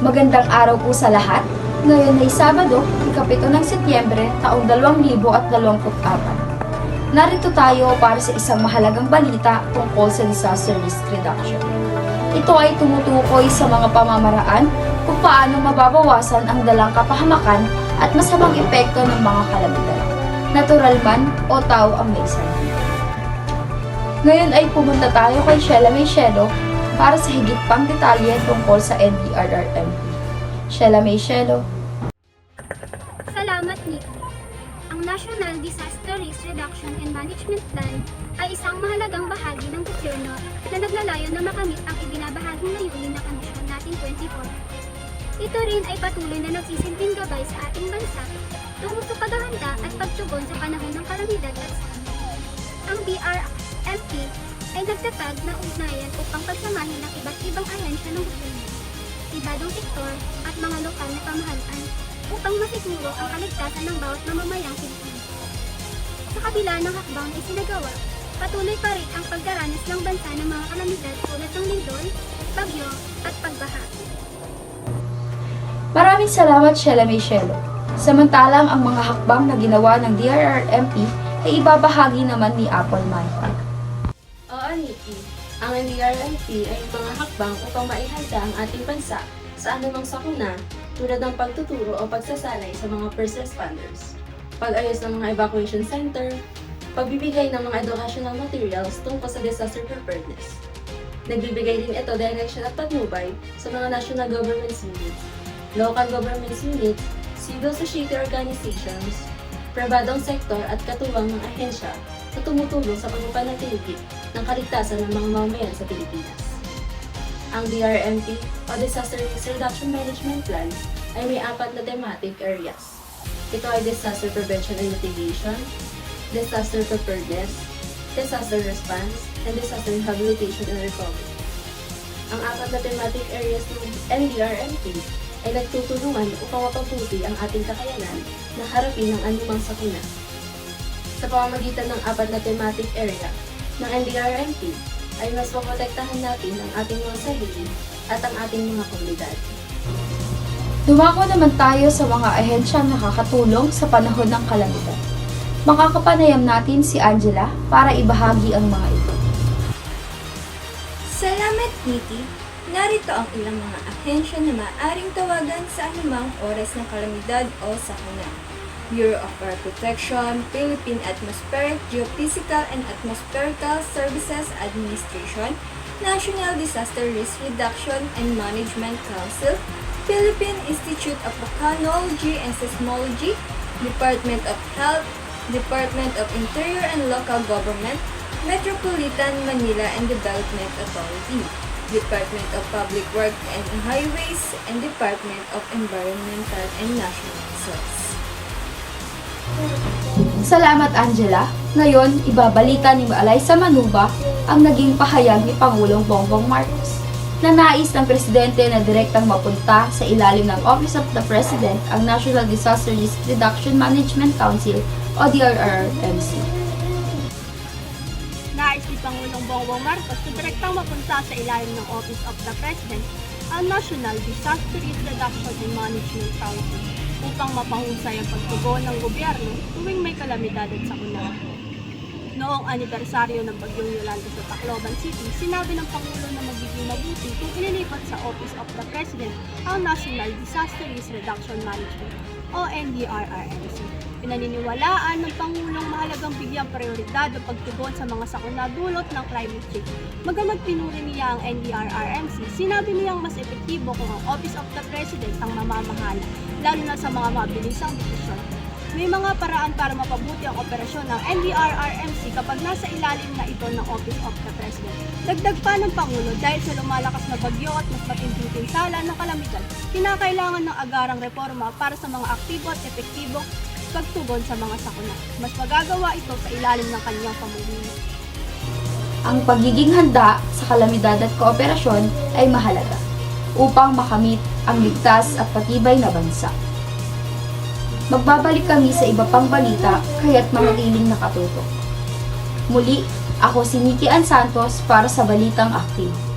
Magandang araw po sa lahat. Ngayon ay Sabado, ikapito ng Setyembre, taong 2024. Narito tayo para sa isang mahalagang balita tungkol sa disaster risk reduction. Ito ay tumutukoy sa mga pamamaraan kung paano mababawasan ang dalang kapahamakan at masamang epekto ng mga kalamidad, natural man o tao ang may sanhi. Ngayon ay pumunta tayo kay Sheila Maycielo para sa higit pang detalye tungkol sa NDRRMP. Sheila Maycielo. Salamat, Nico. Ang National Disaster Risk Reduction and Management Plan ay isang mahalagang bahagi ng gobyerno na naglalayo na makamit ang ibinabahaging layunin ng Ambisyon Natin 2040. Ito rin ay patuloy na nagsisilbing gabay sa ating bansa tungo sa paghahanda at pagtugon sa panahon ng kalamidad at sakuna. Ang DRRMP ay nagtatag ng ugnayan upang pagsamahin ng iba't ibang ahensya ng gobyerno, pribadong sektor at mga lokal na pamahalaan upang masiguro ang kaligtasan ng bawat mamamayang Pilipino. Sa kabila ng hakbang na isinagawa, patuloy pa rin ang pagdaranas ng bansa ng mga kalamidad tulad ng lindol, bagyo at pagbaha. Maraming salamat, Sheila Maycielo. Samantalang ang mga hakbang na ginawa ng DRRMP ay ibabahagi naman ni Apple Manfred. Oo, Nikki. Ang NDRMP ay mga hakbang upang maihanda ang ating bansa sa anumang sakuna tulad ng pagtuturo o pagsasanay sa mga first responders, pag-ayos ng mga evacuation center, pagbibigay ng mga educational materials tungkol sa disaster preparedness. Nagbibigay din ito direction at patnubay sa mga national government units, local government units, civil society organizations, pribadong sektor at katuwang ng ahensya na tumutulong sa pagpapanatili ng kaligtasan ng mga mamamayan sa Pilipinas. Ang DRMP o Disaster Risk Reduction Management Plan ay may 4 na thematic areas. Ito ay Disaster Prevention and Mitigation, Disaster Preparedness, Disaster Response, and Disaster Rehabilitation and Recovery. Ang 4 na thematic areas ng NDRMP ay nagtutulungan upang mapabuti ang ating kakayanan na harapin ang anumang sakuna. Sa pamamagitan ng 4 na thematic area ng NDRMP, ay mas maprotektahan natin ang ating mga sarili at ang ating mga komunidad. Dumako naman tayo sa mga ahensyang nakakatulong sa panahon ng kalamidad. Makakapanayam natin si Angela para ibahagi ang mga ito. Salamat, Nikki. Narito ang ilang mga ahensya na maaaring tawagan sa anumang oras ng kalamidad o sakuna. Bureau of Fire Protection, Philippine Atmospheric, Geophysical and Atmospherical Services Administration, National Disaster Risk Reduction and Management Council, Philippine Institute of Volcanology and Seismology, Department of Health, Department of Interior and Local Government, Metropolitan Manila and Development Authority, Department of Public Works and Highways, and Department of Environmental and National Resources. Salamat, Angela. Ngayon, ibabalita ni Alyssa Manuba ang naging pahayag ni Pangulong Bongbong Marcos na nais ng Presidente na direktang mapunta sa ilalim ng Office of the President ang National Disaster Risk Reduction Management Council o DRRMC. Nais ni Pangulong Bongbong Marcos na direktang mapunta sa ilalim ng Office of the President ang National Disaster Risk Reduction and Management Council upang mapahusay ang pagtugon ng gobyerno tuwing may kalamidad at sakuna. Noong anibersaryo ng Bagyong Yolanda sa Tacloban City, sinabi ng Pangulo na magiging mabuti kung ililipat sa Office of the President ang National Disaster Risk Reduction Management o NDRRMC. Pinaniniwalaan ng Pangulong mahalagang bigyang prioridad ang pagtugon sa mga sakuna dulot ng climate change. Bagamat pinuri niya ang NDRRMC, sinabi niyang mas epektibo kung ang Office of the President ang mamamahala, lalo na sa mga mabilisang desisyon. May mga paraan para mapabuti ang operasyon ng NDRRMC kapag nasa ilalim na ito ng Office of the President. Dagdag pa ng Pangulo, dahil sa lumalakas na bagyo at mas matinding pinsala ng kalamidad, kinakailangan ng agarang reforma para sa mga aktibo at epektibong pagtugon sa mga sakuna. Mas magagawa ito sa ilalim ng kanyang pamumuno. Ang pagiging handa sa kalamidad at kooperasyon ay mahalaga upang makamit ang ligtas at patibay na bansa. Magbabalik kami sa iba pang balita kaya't manatiling nakatutok. Muli, ako si Nikki Ann Santos para sa Balitang Active.